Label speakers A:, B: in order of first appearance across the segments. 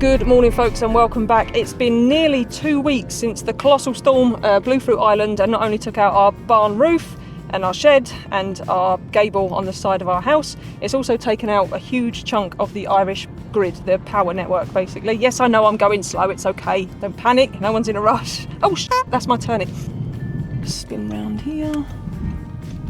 A: Good morning folks and welcome back. It's been nearly 2 weeks since the colossal storm blew through Ireland and not only took out our barn roof and our shed and our gable on the side of our house, it's also taken out a huge chunk of the Irish grid, the power network basically. Yes, I know I'm going slow, it's okay, don't panic, no one's in a rush. Oh that's my turnip. Spin round here.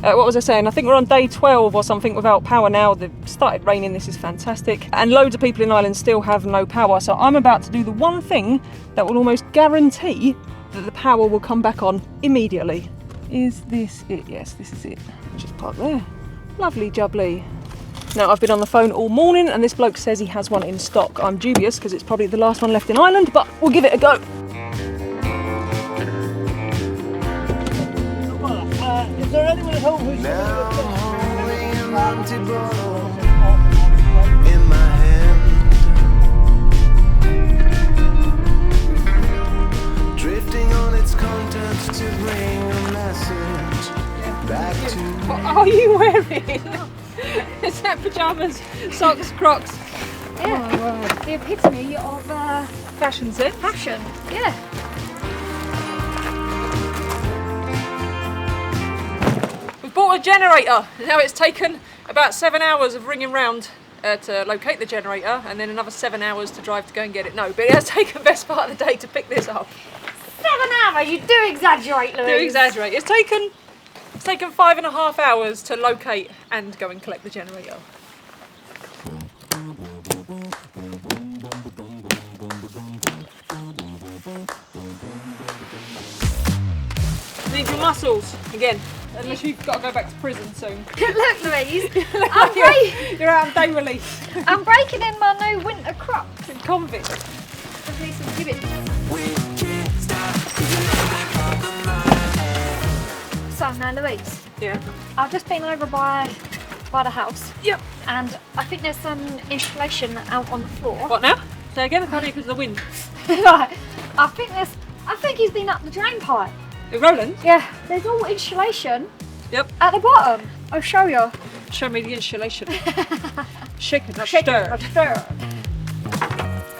A: What was I saying? I think we're on day 12 or something without power now. It started raining, this is fantastic. And loads of people in Ireland still have no power. So I'm about to do the one thing that will almost guarantee that the power will come back on immediately. Is this it? Yes, this is it. Just park there. Lovely jubbly. Now I've been on the phone all morning and this bloke says he has one in stock. I'm dubious because it's probably the last one left in Ireland, but we'll give it a go.
B: Is there anyone at home who's
C: now holding an empty bottle in my hand, drifting on its contents to bring a message back to
A: What are you wearing? Is that pyjamas, socks, Crocs?
D: Yeah,
A: Oh, my word.
D: the epitome of
A: Fashion sense.
D: fashion. Yeah.
A: Bought a generator. Now it's taken about 7 hours of ringing round to locate the generator and then another 7 hours to drive to go and get it. No, but it has taken the best part of the day to pick this up.
D: 7 hours, you do exaggerate, Louise.
A: Do exaggerate. It's taken 5.5 hours to locate and go and collect the generator. Need your muscles again. Unless you've got to go back to prison soon.
D: Look, Louise,
A: You're out on day release.
D: I'm breaking in my new winter Crocs.
A: In convict.
D: Just need some gibbets. So now, Louise,
A: Yeah.
D: I've just been over by the house.
A: Yep.
D: And I think there's some insulation out on the floor.
A: What now? Say again, I can't hear because of the wind.
D: Right. I think he's been up the drain pipe.
A: Roland?
D: Yeah, there's all insulation
A: Yep.
D: at the bottom. I'll show you.
A: Show me the insulation. Shaken, not
D: Shake it,
A: stirred.
D: not stir.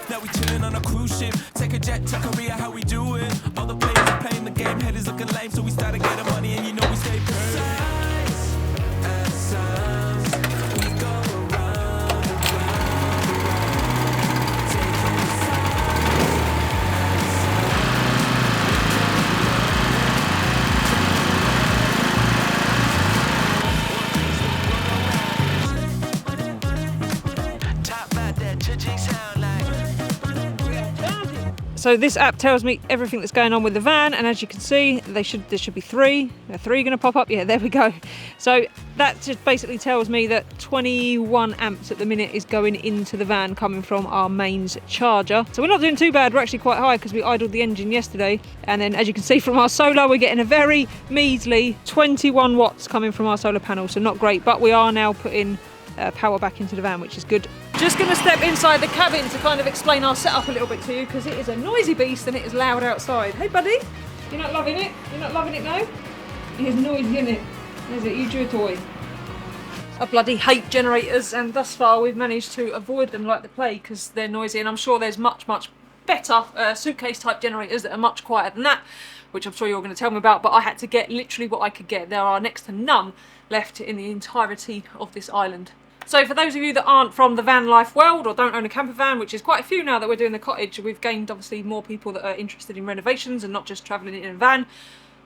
E: Now we chillin' on a cruise ship. Take a jet to Korea, how we do it. All the players are playing the game, head is looking lame, so we started getting money, and you know we stay perfect. We go around and round, taking top about that cha-ching sound like.
A: So this app tells me everything that's going on with the van, and as you can see, there should be three. Are three going to pop up? Yeah, there we go. So that just basically tells me that 21 amps at the minute is going into the van coming from our mains charger. So we're not doing too bad. We're actually quite high because we idled the engine yesterday. And then as you can see from our solar, we're getting a very measly 21 watts coming from our solar panel. So not great, but we are now putting power back into the van, which is good. Just going to step inside the cabin to kind of explain our setup a little bit to you because it is a noisy beast and it is loud outside. Hey buddy, you're not loving it? You're not loving it now? It is noisy, isn't it? Is it? You drew a toy. I bloody hate generators, and thus far we've managed to avoid them like the plague because they're noisy, and I'm sure there's much better suitcase type generators that are much quieter than that, which I'm sure you're going to tell me about, but I had to get literally what I could get. There are next to none left in the entirety of this island. So for those of you that aren't from the van life world or don't own a camper van, which is quite a few now that we're doing the cottage, we've gained obviously more people that are interested in renovations and not just travelling in a van.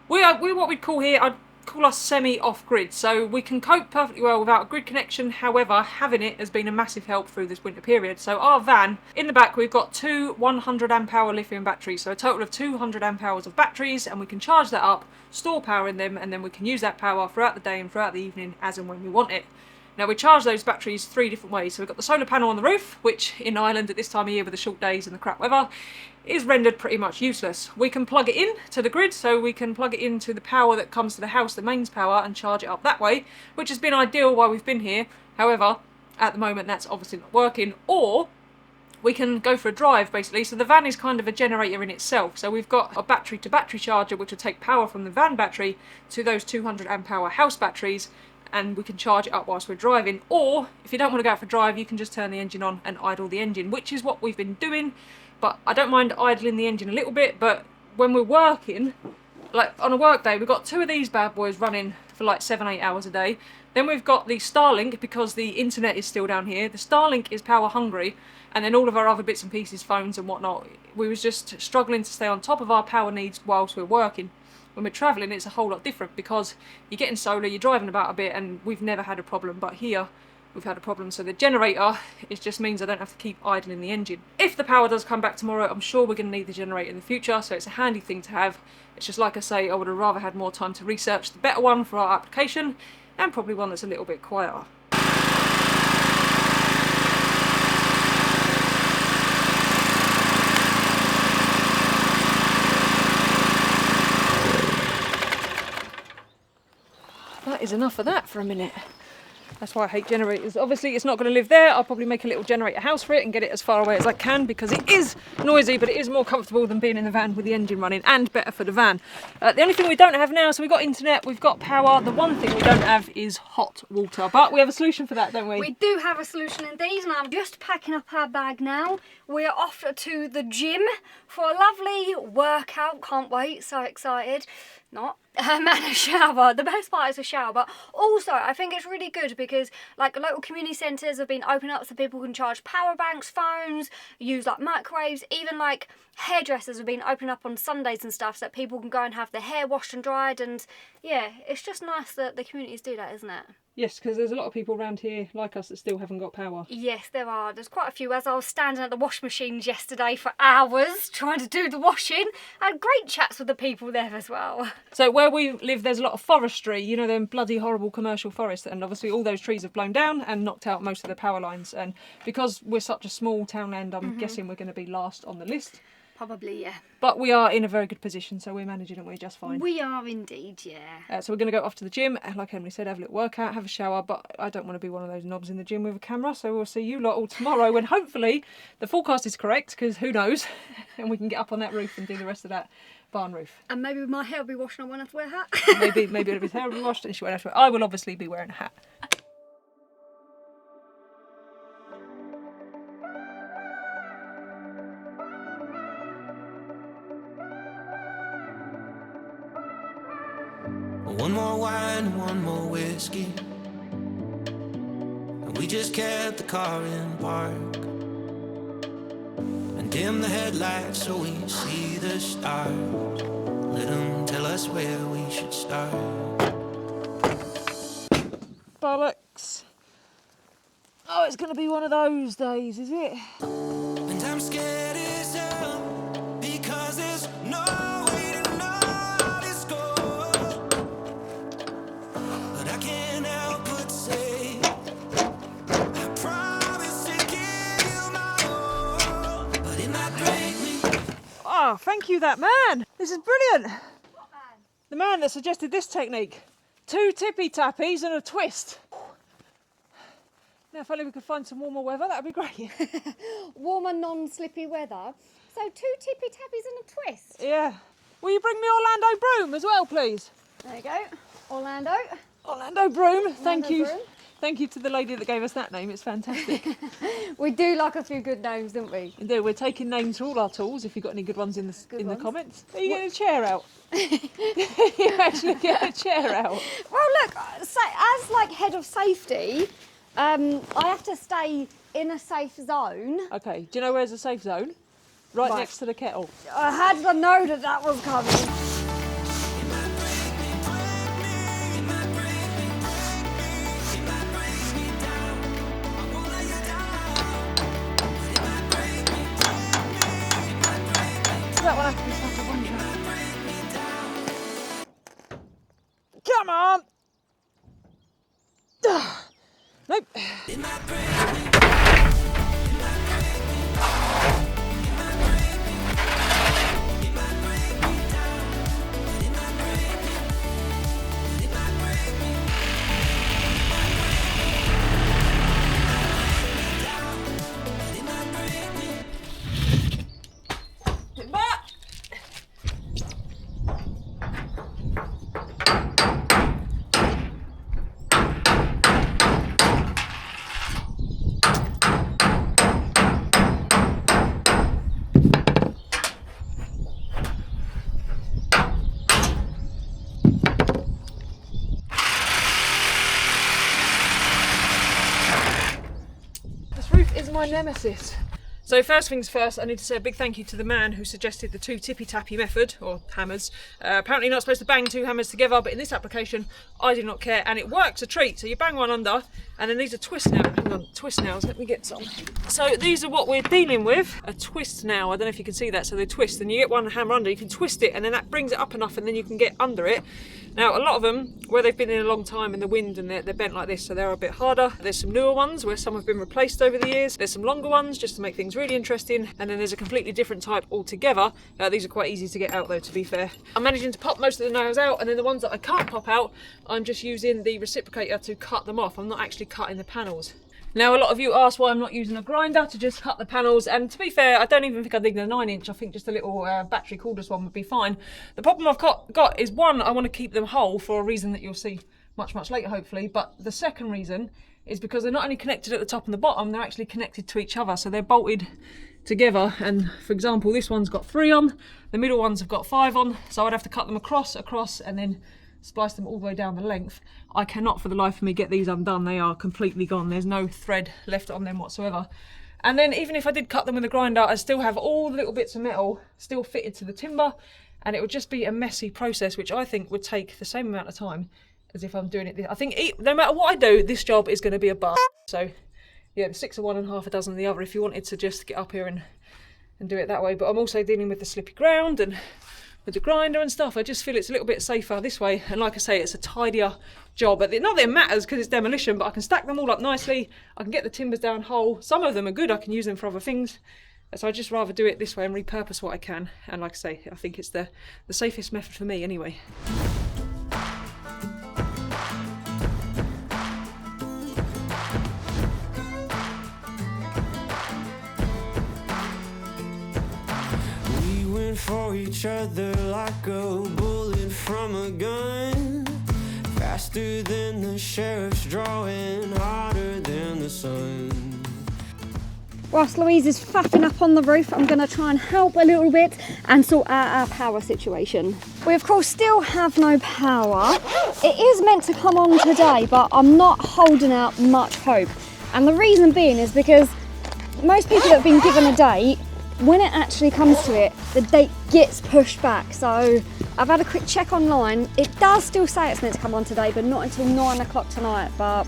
A: We're what we'd call here, I'd call us semi-off-grid. So we can cope perfectly well without a grid connection. However, having it has been a massive help through this winter period. So our van, in the back, we've got two 100 amp hour lithium batteries. So a total of 200 amp hours of batteries, and we can charge that up, store power in them, and then we can use that power throughout the day and throughout the evening as and when we want it. Now we charge those batteries 3 different ways. So we've got the solar panel on the roof, which in Ireland at this time of year with the short days and the crap weather is rendered pretty much useless. We can plug it in to the grid, so we can plug it into the power that comes to the house, the mains power, and charge it up that way, which has been ideal while we've been here. However, at the moment that's obviously not working. Or we can go for a drive basically. So the van is kind of a generator in itself. So we've got a battery to battery charger which will take power from the van battery to those 200 amp hour house batteries. and we can charge it up whilst we're driving. Or if you don't want to go out for a drive, you can just turn the engine on and idle the engine, which is what we've been doing. But I don't mind idling the engine a little bit, but when we're working, like on a work day, we've got 2 of these bad boys running for like 7-8 hours a day. Then we've got the Starlink, because the internet is still down here. The Starlink is power hungry, and then all of our other bits and pieces, phones and whatnot. We was just struggling to stay on top of our power needs whilst we're working. When we're travelling, it's a whole lot different, because you're getting solar, you're driving about a bit, and we've never had a problem. But here, we've had a problem. So the generator, it just means I don't have to keep idling the engine. If the power does come back tomorrow, I'm sure we're going to need the generator in the future, so it's a handy thing to have. It's just like I say, I would have rather had more time to research the better one for our application, and probably one that's a little bit quieter. That is enough of that for a minute. That's why I hate generators. Obviously it's not going to live there. I'll probably make a little generator house for it and get it as far away as I can, because it is noisy, but it is more comfortable than being in the van with the engine running, and better for the van. The only thing we don't have now, so we've got internet, we've got power. The one thing we don't have is hot water, but we have a solution for that, don't we?
D: We do have a solution indeed, and I'm just packing up our bag now. We're off to the gym for a lovely workout. Can't wait, so excited. Not. And a shower. The best part is a shower, but also I think it's really good because like local community centres have been opening up so people can charge power banks, phones, use like microwaves, even like hairdressers have been opening up on Sundays and stuff so that people can go and have their hair washed and dried. And yeah, it's just nice that the communities do that, isn't it?
A: Yes, because there's a lot of people around here like us that still haven't got power.
D: Yes, there are. There's quite a few. As I was standing at the wash machines yesterday for hours trying to do the washing, I had great chats with the people there as well.
A: So where we live, there's a lot of forestry, you know, them bloody horrible commercial forests, and obviously all those trees have blown down and knocked out most of the power lines. And because we're such a small townland, I'm guessing we're going to be last on the list.
D: Probably, yeah.
A: But we are in a very good position, so we're managing it, we're just fine.
D: We are indeed, yeah.
A: So we're going to go off to the gym, and like Emily said, have a little workout, have a shower, but I don't want to be one of those knobs in the gym with a camera, so we'll see you lot all tomorrow when hopefully the forecast is correct, because who knows, and we can get up on that roof and do the rest of that barn roof.
D: And maybe my hair will be washed and I won't have to wear a hat.
A: maybe it'll be terribly washed and she won't have to wear. I will obviously be wearing a hat.
C: One more wine, one more whiskey, and we just kept the car in park and dim the headlights so we see the stars. Let them tell us where we should start.
A: Bollocks. Oh, it's going to be one of those days, is it?
C: And I'm scared as hell because there's no way to know how this goes. But I can't help but say I promise to give you my all. But it might break me.
A: Oh, thank you, that man. This is brilliant. What man? The man that suggested this technique. 2 tippy tappies and a twist. Now, if only we could find some warmer weather, that would be great.
D: Warmer, non-slippy weather. So 2 tippy tappies and a twist.
A: Yeah. Will you bring me Orlando Broom as well, please?
D: There you go. Orlando.
A: Orlando Broom. Thank
D: Orlando
A: you.
D: Broom.
A: Thank you to the lady that gave us that name. It's fantastic.
D: We do like a few good names, don't we?
A: Indeed, we're taking names for all our tools. If you've got any good ones in the comments. Are you getting a chair out? You actually get a chair out.
D: Well, look, so as like head of safety, I have to stay in a safe zone.
A: Okay. Do you know where's the safe zone? Right next to the kettle.
D: I had to know that that was coming.
A: That one has to be such a wonder. Come on! Nope. is my nemesis. So first things first, I need to say a big thank you to the man who suggested the 2 tippy-tappy method, or hammers. Apparently you're not supposed to bang 2 hammers together, but in this application, I do not care, and it works a treat. So you bang one under, and then these are twist nails. Hang on, twist nails, let me get some. So these are what we're dealing with, a twist nail. I don't know if you can see that, so they twist, and you get one hammer under, you can twist it, and then that brings it up enough, and then you can get under it. Now, a lot of them, where they've been in a long time in the wind and they're bent like this, so they're a bit harder. There's some newer ones where some have been replaced over the years. There's some longer ones just to make things really interesting. And then there's a completely different type altogether. These are quite easy to get out though, to be fair. I'm managing to pop most of the nails out, and then the ones that I can't pop out, I'm just using the reciprocator to cut them off. I'm not actually cutting the panels. Now, a lot of you ask why I'm not using a grinder to just cut the panels, and to be fair, I don't even think I need a 9-inch. I think just a little battery cordless one would be fine. The problem I've got is, one, I want to keep them whole for a reason that you'll see much later, hopefully, but the second reason is because they're not only connected at the top and the bottom, they're actually connected to each other, so they're bolted together. And for example, this one's got 3 on, the middle ones have got 5 on, so I'd have to cut them across, and then splice them all the way down the length. I cannot for the life of me get these undone. They are completely gone. There's no thread left on them whatsoever. And then even if I did cut them with a grinder, I still have all the little bits of metal still fitted to the timber, and it would just be a messy process, which I think would take the same amount of time as if I'm doing it. I think no matter what I do, this job is going to be a bust. So yeah, 6 of one and half a dozen of the other if you wanted to just get up here and do it that way. But I'm also dealing with the slippy ground and with the grinder and stuff. I just feel it's a little bit safer this way, and like I say, it's a tidier job. Not that it matters because it's demolition, but I can stack them all up nicely. I can get the timbers down whole. Some of them are good, I can use them for other things, so I'd just rather do it this way and repurpose what I can. And like I say, I think it's the safest method for me anyway.
C: For each other like a bullet from a gun, faster than the sheriff's drawing, hotter than the sun.
D: Whilst Louise is faffing up on the roof, I'm going to try and help a little bit and sort out our power situation. We of course still have no power. It is meant to come on today, but I'm not holding out much hope. And the reason being is because most people that have been given a date, when it actually comes to it, the date gets pushed back. So I've had a quick check online. It does still say it's meant to come on today, but not until 9 o'clock tonight. But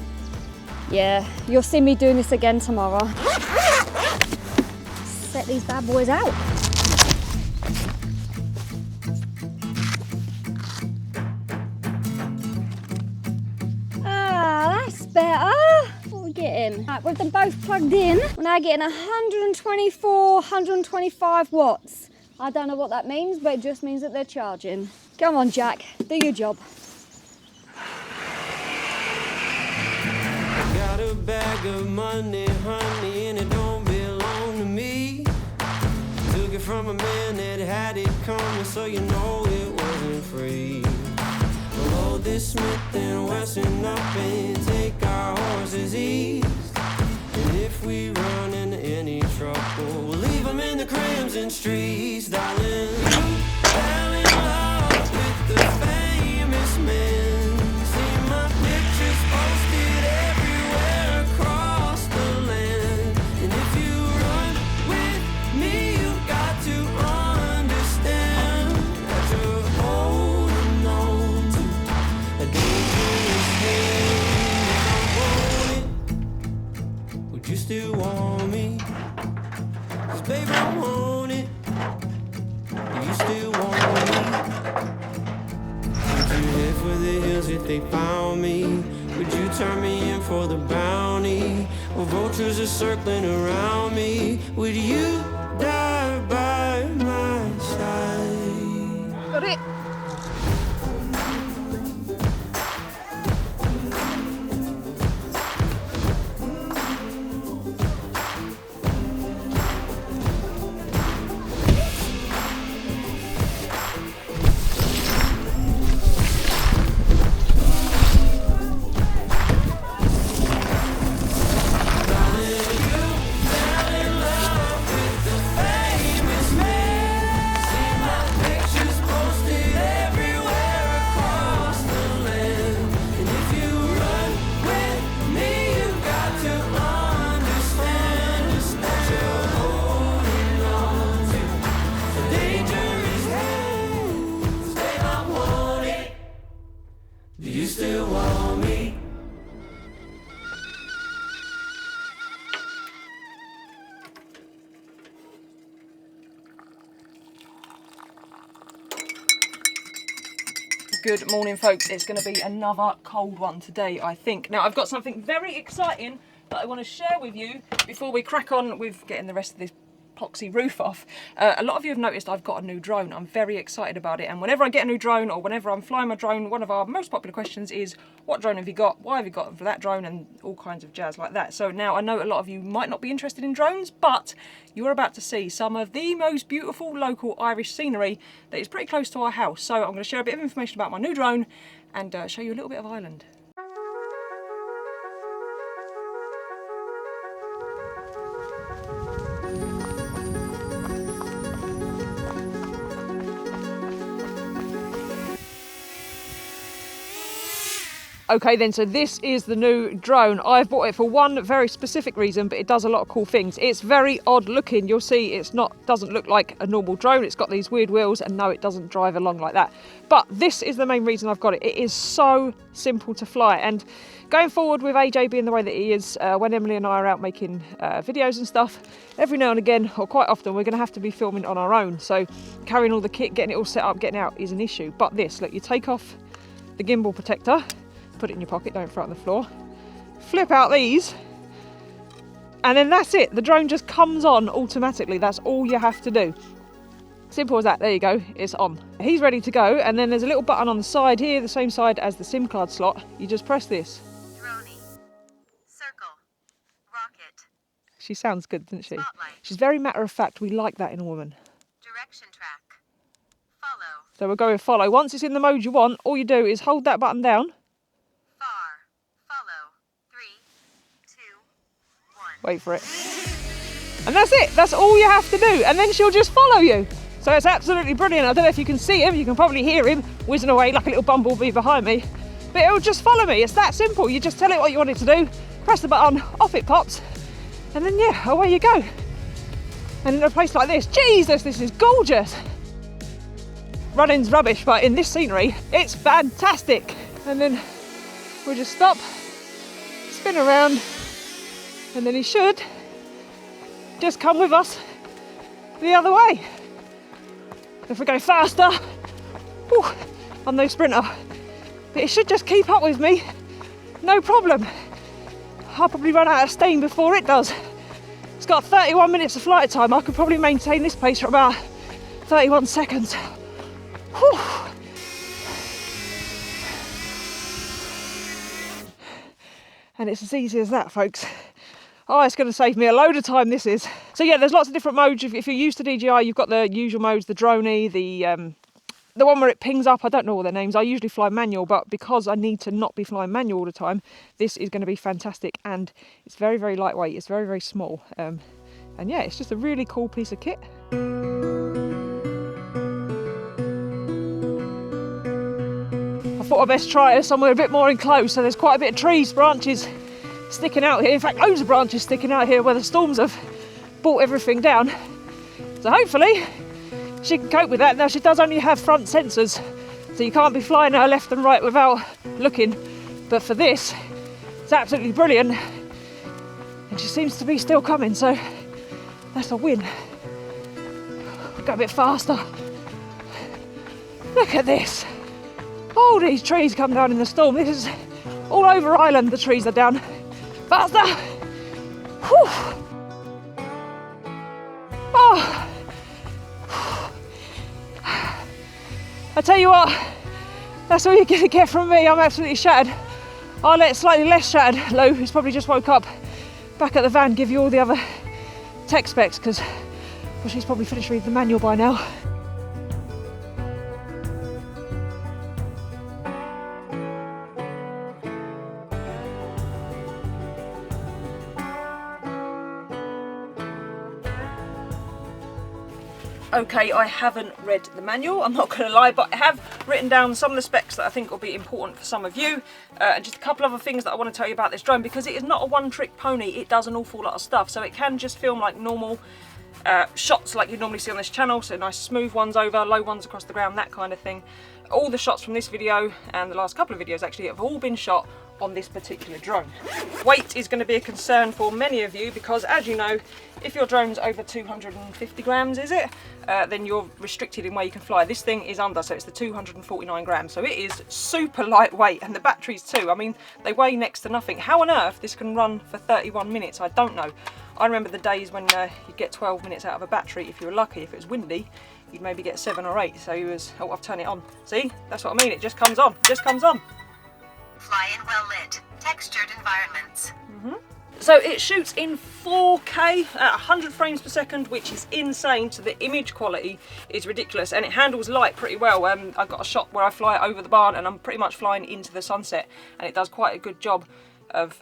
D: yeah, you'll see me doing this again tomorrow. Set these bad boys out. Ah, that's better. What are we getting? Right, with them both plugged in, we're now getting 124, 125 watts. I don't know what that means, but it just means that they're charging. Come on, Jack, do your job.
C: Got a bag of money, honey, and it don't belong to me. Took it from a man that had it coming, so you know it wasn't free. We'll load this Smith and Wesson up and take our horses east. And if we run into any trouble, we'll leave them in the crimson streets, darling. You fell in love with the famous man. See my pictures posted everywhere across the land. And if you run with me, you've got to understand that you're holding on to a dangerous hand. If I want it, would you still want me? 'Cause baby, I want it. Do you still want me? Would you head for the hills if they found me? Would you turn me in for the bounty? Or vultures are circling around me? Would you die by my side?
D: Got it.
C: Fell in love with the
A: Good morning, folks. It's going to be another cold one today, I think. Now, I've got something very exciting that I want to share with you before we crack on with getting the rest of this epoxy roof off. A lot of you have noticed I've got a new drone. I'm very excited about it, and whenever I get a new drone or whenever I'm flying my drone, one of our most popular questions is, what drone have you got? Why have you got for that drone? And all kinds of jazz like that. So now I know a lot of you might not be interested in drones, but you're about to see some of the most beautiful local Irish scenery that is pretty close to our house. So I'm going to share a bit of information about my new drone and show you a little bit of Ireland. Okay then, so this is the new drone. I've bought it for one very specific reason, but it does a lot of cool things. It's very odd looking. You'll see doesn't look like a normal drone. It's got these weird wheels, and no, it doesn't drive along like that. But this is the main reason I've got it. It is so simple to fly, and going forward with AJ being the way that he is, when Emily and I are out making videos and stuff, every now and again, or quite often, we're going to have to be filming on our own. So carrying all the kit, getting it all set up, getting out is an issue. But this, look, you take off the gimbal protector, put it in your pocket, don't throw it on the floor, flip out these, and then that's it. The drone just comes on automatically. That's all you have to do. Simple as that. There you go, it's on. He's ready to go, and then there's a little button on the side here, the same side as the SIM card slot. You just press this.
F: Droney. Circle. Rocket.
A: She sounds good, doesn't she?
F: Spotlight.
A: She's very matter of fact. We like that in a woman.
F: Direction track. Follow.
A: So we'll go with follow. Once it's in the mode you want, all you do is hold that button down.
F: Far. Follow. 3, 2, 1.
A: Wait for it. And that's it. That's all you have to do. And then she'll just follow you. So it's absolutely brilliant. I don't know if you can see him. You can probably hear him whizzing away like a little bumblebee behind me. But it'll just follow me. It's that simple. You just tell it what you want it to do, press the button, off it pops, and then yeah, away you go. And in a place like this, Jesus, this is gorgeous. Running's rubbish, but in this scenery, it's fantastic. And then we'll just stop, spin around, and then he should just come with us the other way. If we go faster, whew, I'm no sprinter, but it should just keep up with me, no problem. I'll probably run out of steam before it does. It's got 31 minutes of flight time. I could probably maintain this pace for about 31 seconds. Whew. And it's as easy as that, folks. Oh, it's going to save me a load of time, this is. So yeah, there's lots of different modes. If you're used to DJI, you've got the usual modes, the droney, the one where it pings up. I don't know all their names. I usually fly manual, but because I need to not be flying manual all the time, this is going to be fantastic. And it's very, very lightweight. It's very, very small. And yeah, it's just a really cool piece of kit. I thought I'd best try it somewhere a bit more enclosed. So there's quite a bit of trees, branches sticking out here. In fact, loads of branches sticking out here where the storms have brought everything down. So hopefully she can cope with that. Now, she does only have front sensors, so you can't be flying her left and right without looking. But for this, it's absolutely brilliant. And she seems to be still coming, so that's a win. Go a bit faster. Look at this. All these trees come down in the storm. This is all over Ireland, the trees are down. Faster! Whew. Oh. I tell you what, that's all you're going to get from me. I'm absolutely shattered. I'll let slightly less shattered Lou, who's probably just woke up, back at the van, give you all the other tech specs, because well, she's probably finished reading the manual by now. Okay, I haven't read the manual, I'm not going to lie, but I have written down some of the specs that I think will be important for some of you, and just a couple other things that I want to tell you about this drone, because it is not a one-trick pony. It does an awful lot of stuff, so it can just film like normal shots like you normally see on this channel, so nice smooth ones over, low ones across the ground, that kind of thing. All the shots from this video and the last couple of videos actually have all been shot on this particular drone. Weight is going to be a concern for many of you because, as you know, if your drone's over 250 grams, is it? Then you're restricted in where you can fly. This thing is under, so it's the 249 grams. So it is super lightweight, and the batteries too. I mean, they weigh next to nothing. How on earth this can run for 31 minutes, I don't know. I remember the days when you'd get 12 minutes out of a battery if you were lucky. If it was windy, you'd maybe get 7 or 8. So you was, oh, I've turned it on. See, that's what I mean. It just comes on. Just comes on.
F: Fly in well lit, textured environments.
A: So it shoots in 4K at 100 frames per second, which is insane. So the image quality is ridiculous, and it handles light pretty well. I've got a shot where I fly it over the barn, and I'm pretty much flying into the sunset, and it does quite a good job of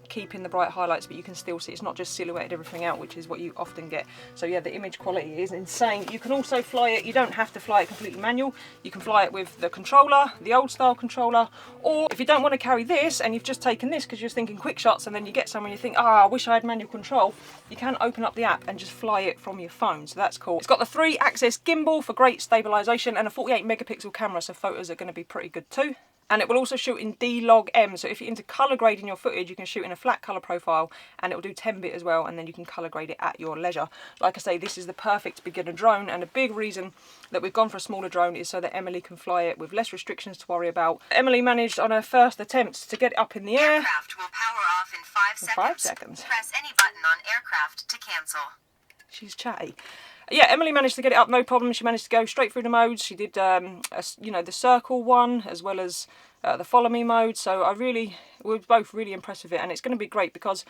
A: keeping the bright highlights, but you can still see it's not just silhouetted everything out, which is what you often get. So yeah, the image quality is insane. You can also fly it, you don't have to fly it completely manual. You can fly it with the controller, the old style controller, or if you don't want to carry this and you've just taken this because you're thinking quick shots, and then you get somewhere and you think, I wish I had manual control, you can open up the app and just fly it from your phone. So that's cool. It's got the 3-axis gimbal for great stabilization and a 48 megapixel camera, so photos are going to be pretty good too. And it will also shoot in D-Log-M, so if you're into colour grading your footage, you can shoot in a flat colour profile, and it will do 10-bit as well, and then you can colour grade it at your leisure. Like I say, this is the perfect beginner drone, and a big reason that we've gone for a smaller drone is so that Emily can fly it with less restrictions to worry about. Emily managed on her first attempt to get it up in the air.
F: Aircraft will power off in 5 seconds.
A: 5 seconds.
F: Press any button on aircraft to cancel.
A: She's chatty. Yeah, Emily managed to get it up, no problem. She managed to go straight through the modes. She did, you know, the circle one as well as the follow me mode. So we're both really impressed with it, and it's going to be great because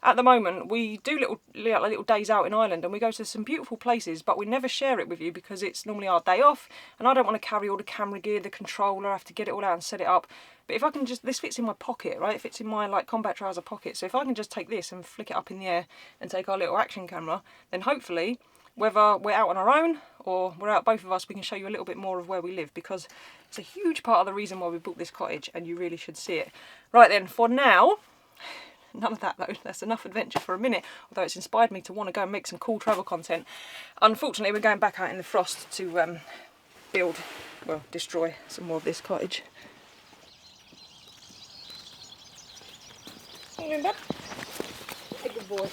A: at the moment we do little days out in Ireland, and we go to some beautiful places, but we never share it with you because it's normally our day off, and I don't want to carry all the camera gear, the controller, I have to get it all out and set it up. But if I can just, this fits in my pocket, right? It fits in my like combat trouser pocket. So if I can just take this and flick it up in the air and take our little action camera, then hopefully, whether we're out on our own or we're out both of us, we can show you a little bit more of where we live, because it's a huge part of the reason why we built this cottage, and you really should see it. Right then, for now, none of that though, that's enough adventure for a minute, although it's inspired me to want to go and make some cool travel content. Unfortunately, we're going back out in the frost to destroy some more of this cottage. Good boy.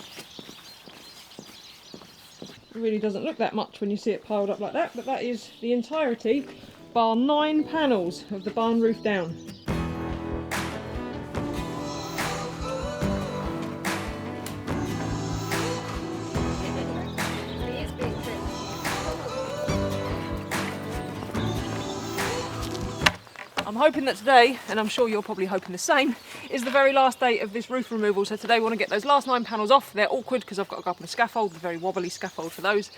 A: It really doesn't look that much when you see it piled up like that, but that is the entirety, bar 9 panels of the barn roof down. I'm hoping that today, and I'm sure you're probably hoping the same, is the very last day of this roof removal. So today we want to get those last 9 panels off. They're awkward because I've got to go up on a scaffold, the very wobbly scaffold for those.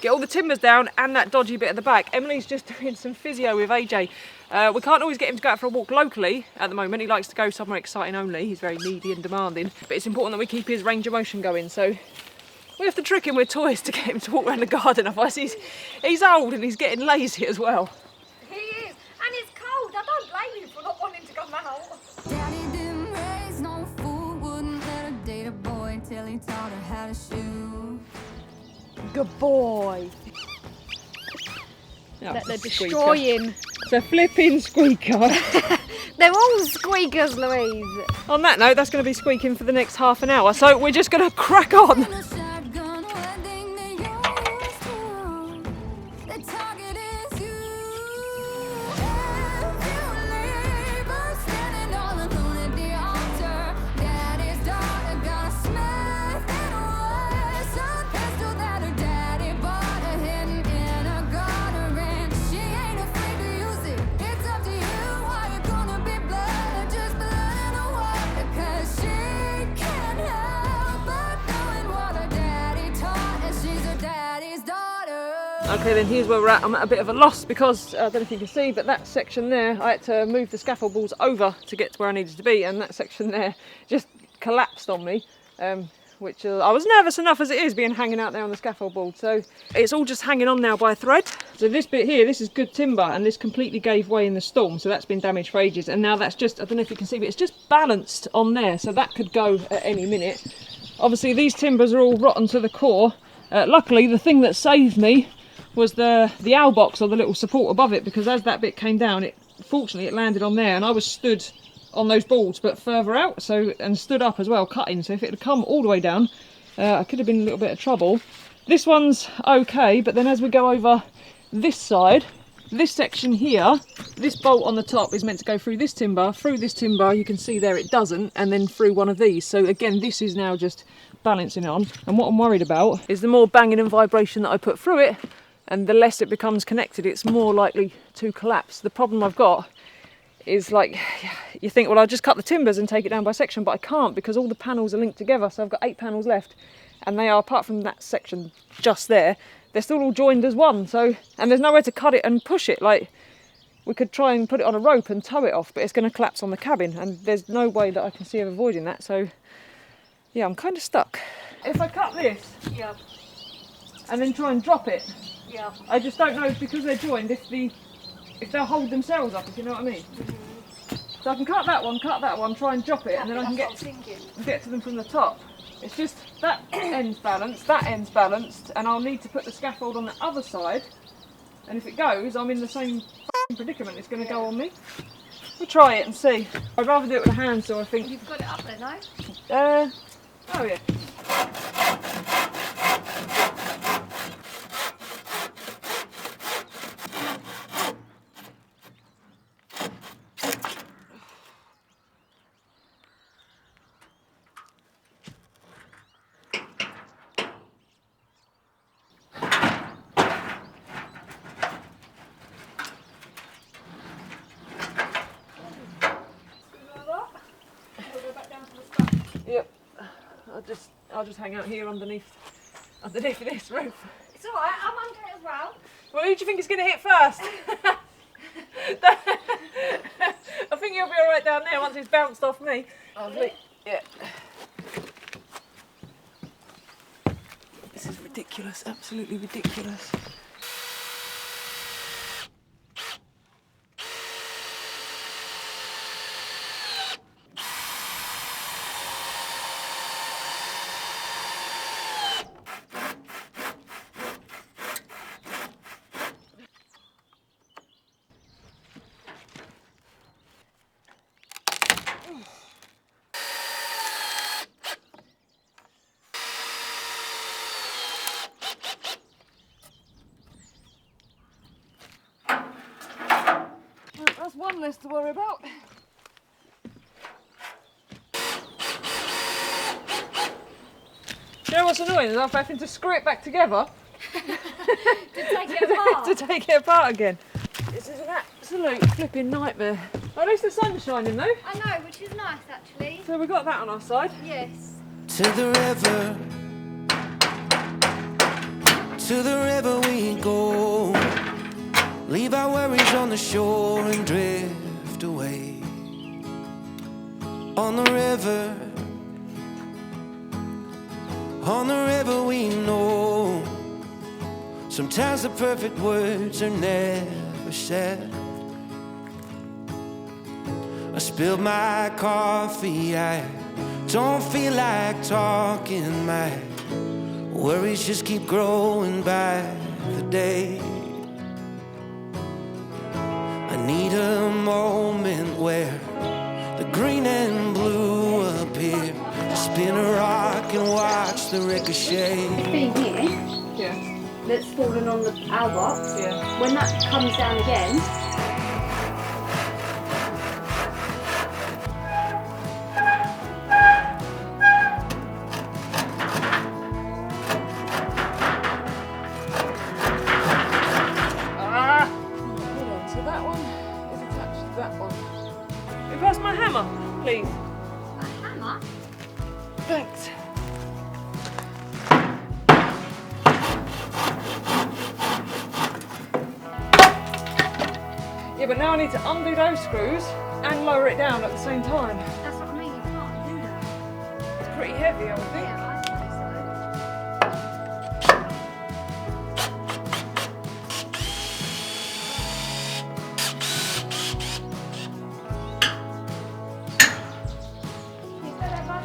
A: Get all the timbers down and that dodgy bit at the back. Emily's just doing some physio with AJ. We can't always get him to go out for a walk locally at the moment. He likes to go somewhere exciting only. He's very needy and demanding. But it's important that we keep his range of motion going. So we have to trick him with toys to get him to walk around the garden. Otherwise he's old and he's getting lazy as well.
D: He is, and it's cold. I don't blame him for not wanting to come out.
G: Daddy didn't raise no fool, wouldn't let her date a boy till he taught her how to shoot.
A: Good boy.
D: Let her destroy him.
A: It's a flipping squeaker.
D: They're all squeakers, Louise.
A: On that note, that's going to be squeaking for the next half an hour, so we're just going to crack on.
G: In a shotgun wedding, they used to. The target is you. If you labor, standing all alone at the altar. Daddy's daughter got a Smith and Wesson pistol that her daddy bought her hidden in a garter, and she ain't afraid to use it. It's up to you. Why you gonna be blood or just blood in the water? 'Cause she can't help but knowing what her daddy taught her. She's her daddy's daughter.
A: Okay, then here's where we're at. I'm at a bit of a loss because, I don't know if you can see, but that section there, I had to move the scaffold balls over to get to where I needed to be, and that section there just collapsed on me, which I was nervous enough as it is, being hanging out there on the scaffold board. So it's all just hanging on now by a thread. So this bit here, this is good timber, and this completely gave way in the storm, so that's been damaged for ages, and now that's just, I don't know if you can see, but it's just balanced on there, so that could go at any minute. Obviously these timbers are all rotten to the core. Luckily, the thing that saved me was the owl box, or the little support above it, because as that bit came down, fortunately it landed on there, and I was stood on those boards, but further out, so, and stood up as well, cutting. So if it had come all the way down, I could have been in a little bit of trouble. This one's okay, but then as we go over this side, this section here, this bolt on the top is meant to go through this timber, you can see there it doesn't, and then through one of these. So again, this is now just balancing it on. And what I'm worried about is the more banging and vibration that I put through it, and the less it becomes connected, it's more likely to collapse. The problem I've got is, like, you think, well, I'll just cut the timbers and take it down by section, but I can't because all the panels are linked together. So I've got 8 panels left, and they are, apart from that section just there, they're still all joined as one. So, and there's nowhere to cut it and push it. Like, we could try and put it on a rope and tow it off, but it's going to collapse on the cabin, and there's no way that I can see of avoiding that. So yeah, I'm kind of stuck. If I cut this,
D: Yeah.
A: and then try and drop it,
D: Yeah.
A: I just don't know, because they're joined, if they'll hold themselves up, if you know what I mean. So I can cut that one, try and drop it, and then I can get to them from the top. It's just that end's balanced, and I'll need to put the scaffold on the other side, and if it goes, I'm in the same predicament. It's going to go on me. We'll try it and see. I'd rather do it with a hand, so I think...
D: You've got it up there, no?
A: Oh yeah. Yep. I'll just hang out here underneath this roof.
D: It's alright, I'm under it as well.
A: Well, who do you think is going to hit first? I think you'll be alright down there once it's bounced off me. Lovely. Yeah. This is ridiculous, absolutely ridiculous. That's one less to worry about. You know what's annoying is I'm having to screw it back together
D: To take it apart.
A: to take it apart again. This is an absolute flipping nightmare. At least the sun's shining though.
D: I know, which is nice actually.
A: So we've got that on our side.
D: Yes.
C: To the river we go. Leave our worries on the shore and drift away. On the river we know. Sometimes the perfect words are never said. I spilled my coffee, I don't feel like talking. My worries just keep growing by the day. I need a moment where the green and blue appear. Spin a rock and watch the ricochet.
D: Being here,
A: Yeah.
D: that's fallen on our box.
A: Yeah.
D: When that comes down again,
A: Hold on, so that one is attached to that one. Can you pass my hammer, please?
D: a hammer.
A: Thanks. Yeah, but now I need to undo those screws and lower it down at the same time.
D: That's what I mean, you can't do that.
A: It's pretty heavy, I would think.
D: Yeah, I think so. You said that, bud?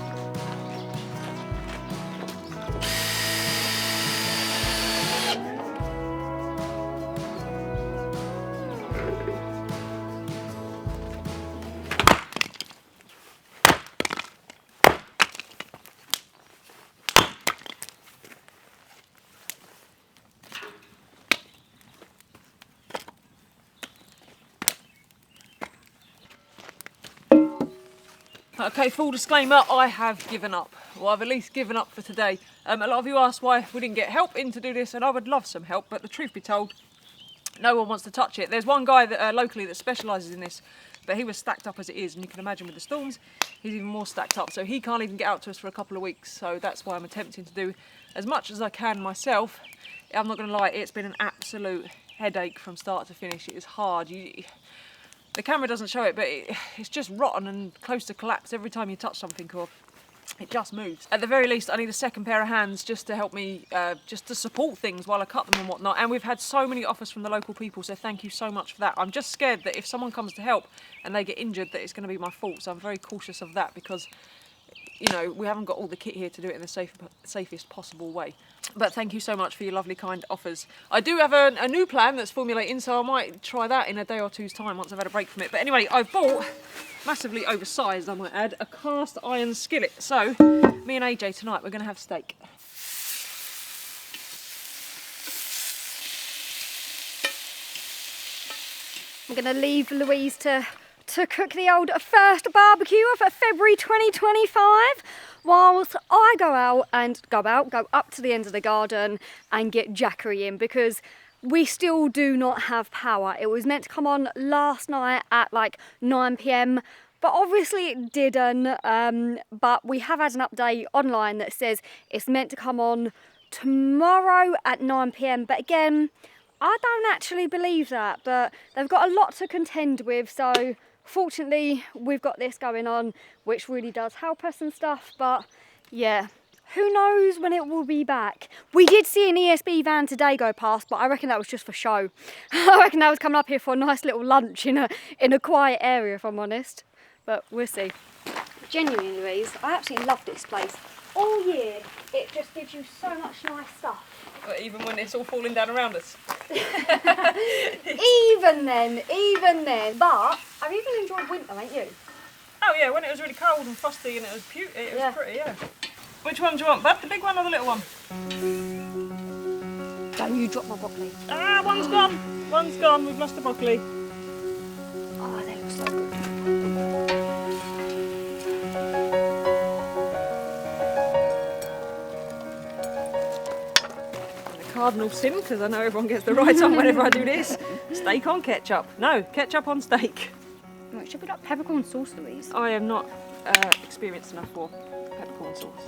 A: Okay, full disclaimer, I have given up. Well, I've at least given up for today. A lot of you asked why we didn't get help in to do this, and I would love some help, but the truth be told, no one wants to touch it. There's one guy that locally that specialises in this, but he was stacked up as it is, and you can imagine with the storms, he's even more stacked up, so he can't even get out to us for a couple of weeks, so that's why I'm attempting to do as much as I can myself. I'm not going to lie, it's been an absolute headache from start to finish. It is hard. The camera doesn't show it, but it's just rotten and close to collapse every time you touch something, or it just moves. At the very least, I need a second pair of hands just to help me, just to support things while I cut them and whatnot. And we've had so many offers from the local people, so thank you so much for that. I'm just scared that if someone comes to help and they get injured, that it's going to be my fault. So I'm very cautious of that because, you know, we haven't got all the kit here to do it in the safest possible way. But thank you so much for your lovely, kind offers. I do have a new plan that's formulating, so I might try that in a day or two's time once I've had a break from it. But anyway, I've bought, massively oversized I might add, a cast iron skillet. So, me and AJ tonight, we're going to have steak.
D: I'm going to leave Louise to cook the old first barbecue of February 2025 whilst I go up to the end of the garden and get Jackery in, because we still do not have power. It was meant to come on last night at like 9 PM, but obviously it didn't. But we have had an update online that says it's meant to come on tomorrow at 9 PM. But again, I don't actually believe that, but they've got a lot to contend with, so fortunately we've got this going on, which really does help us and stuff. But yeah, who knows when it will be back. We did see an ESB van today go past, but I reckon that was just for show. I reckon that was coming up here for a nice little lunch in a quiet area, if I'm honest. But we'll see. Genuinely, Louise, I absolutely love this place. All year, it just gives you so much nice stuff.
A: But even when it's all falling down around us.
D: Even then. But I've even enjoyed winter, ain't you?
A: Oh yeah, when it was really cold and frosty and it was pretty, yeah. Which one do you want, bud? The big one or the little one?
D: Don't you drop my broccoli.
A: Ah, one's gone. One's gone. We've lost the broccoli.
D: Oh, they look so good.
A: Cardinal sin, because I know everyone gets the right on whenever I do this. Steak on ketchup. No, ketchup on steak.
D: Right, should we put peppercorn sauce, Louise?
A: I am not experienced enough for peppercorn sauce.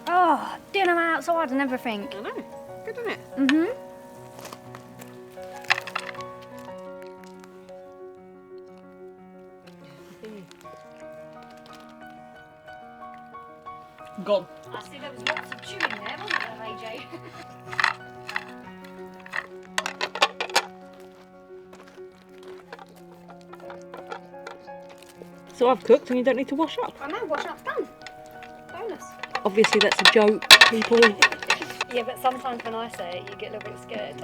D: Oh, dinner outside and everything.
A: I know. Good, isn't it?
D: Mm-hmm.
A: Gone.
D: I see there was lots of chewing there, wasn't there, AJ?
A: So I've cooked and you don't need to wash up.
D: I know, washing up's done. Bonus.
A: Obviously that's a joke, people.
D: Yeah, but sometimes when I say it, you get a little bit scared.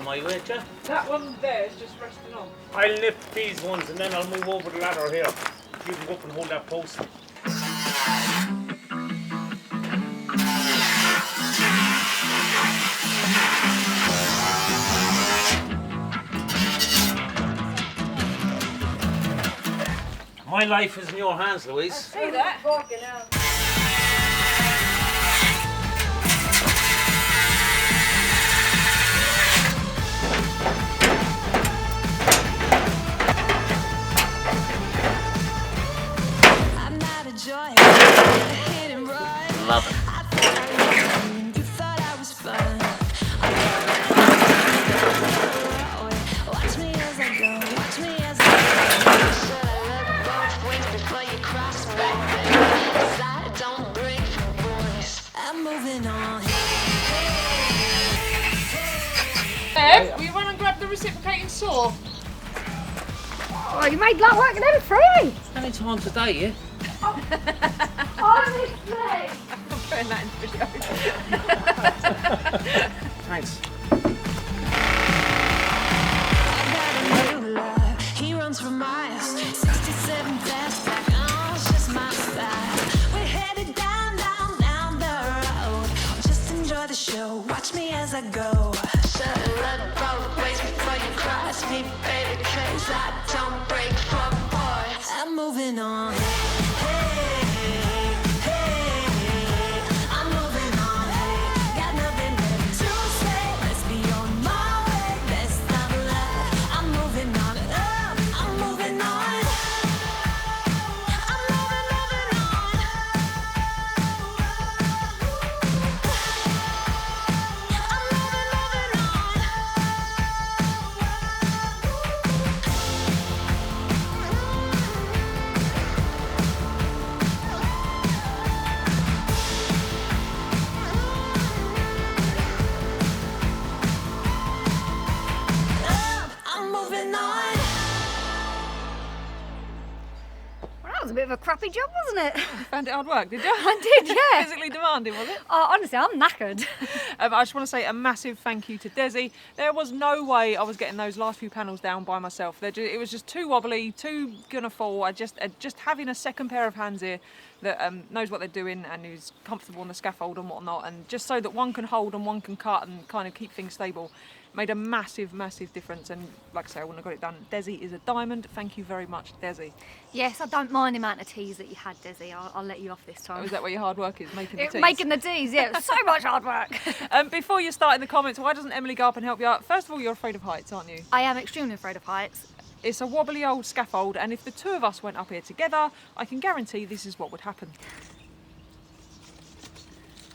B: My way, yeah?
A: That one there is just resting on.
B: I'll lift these ones and then I'll move over the ladder here. You can go up and hold that post. My life is in your hands, Louise.
A: See that?
B: love it.
G: You thought I was fine. Watch me as I go. Watch me as I go. Should I look both ways before you cross back there? 'Cause I don't break for boys. I'm moving on.
A: Will you run and grab the reciprocating saw?
D: Oh, you made light work and then free.
B: How many times a day, yeah?
D: Honestly.
A: I'm putting that in the video.
B: Thanks.
G: He runs for miles, 67 flashback, oh, it's just my style. We're headed down the road. Just enjoy the show, watch me as I go. Should've looked both ways before you cross me, baby, 'cause I don't break for boys. I'm moving on. I'm moving on. Got nothing left to say. Let's be on my way. Best of luck. I'm moving on. I'm moving on. I'm moving on. I'm moving on.
D: Well, that was a bit of a crappy job, wasn't it?
A: Found it hard work, did you?
D: I did, yeah.
A: Physically demanding, was it?
D: Honestly, I'm knackered.
A: I just want to say a massive thank you to Desi. There was no way I was getting those last few panels down by myself. It was just too wobbly, too gonna fall. Just having a second pair of hands here that knows what they're doing and who's comfortable on the scaffold and whatnot, and just so that one can hold and one can cut and kind of keep things stable, made a massive, massive difference. And like I say, I wouldn't have got it done. Desi is a diamond. Thank you very much, Desi.
D: Yes, I don't mind the amount of teas that you had, Desi. I'll let you off this time.
A: Oh, is that where your hard work is, making the teas?
D: Making the teas, yeah. It was so much hard work.
A: Before you start in the comments, why doesn't Emily go up and help you out? First of all, you're afraid of heights, aren't you?
D: I am extremely afraid of heights.
A: It's a wobbly old scaffold, and if the two of us went up here together, I can guarantee this is what would happen.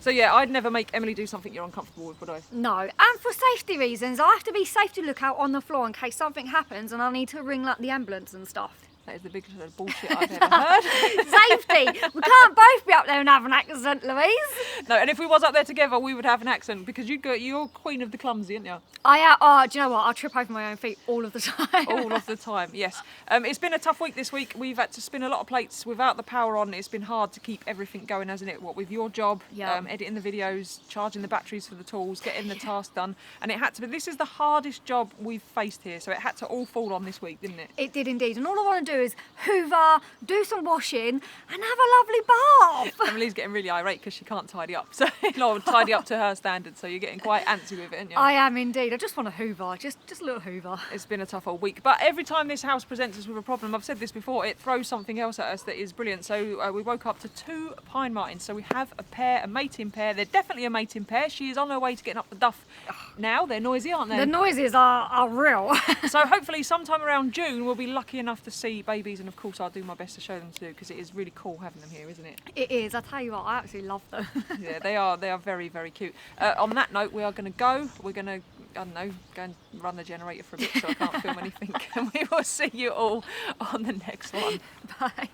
A: So yeah, I'd never make Emily do something you're uncomfortable with, would I?
D: No, and for safety reasons, I have to be safe to look out on the floor in case something happens and I need to ring like the ambulance and stuff.
A: That is the biggest load of bullshit I've ever heard.
D: Safety! We can't both be up there and have an accident, Louise.
A: No, and if we was up there together, we would have an accident because you're queen of the clumsy, aren't you?
D: I am. Oh, do you know what? I trip over my own feet all of the time.
A: All of the time, yes. It's been a tough week this week. We've had to spin a lot of plates without the power on. It's been hard to keep everything going, hasn't it? What with your job,
D: Yeah.
A: editing the videos, charging the batteries for the tools, getting the task done, and it had to be. This is the hardest job we've faced here, so it had to all fall on this week, didn't it?
D: It did indeed, and all I want to do is hoover, do some washing, and have a lovely bath.
A: Emily's getting really irate because she can't tidy up, so tidy up to her standards. So you're getting quite antsy with it, aren't you?
D: I am indeed. I just want to hoover, just a little hoover.
A: It's been a tough old week, but every time this house presents us with a problem, I've said this before, it throws something else at us that is brilliant. So we woke up to 2 pine martins. So we have a mating pair. They're definitely a mating pair. She is on her way to getting up the duff now. They're noisy, aren't they?
D: The noises are real.
A: So hopefully sometime around June we'll be lucky enough to see babies, and of course I'll do my best to show them too, because it is really cool having them here, isn't it?
D: It is. I tell you what, I absolutely love them.
A: Yeah, they are very, very cute. On that note, we are going to go. We're going to, I don't know, go and run the generator for a bit so I can't film anything. And we will see you all on the next one.
D: Bye.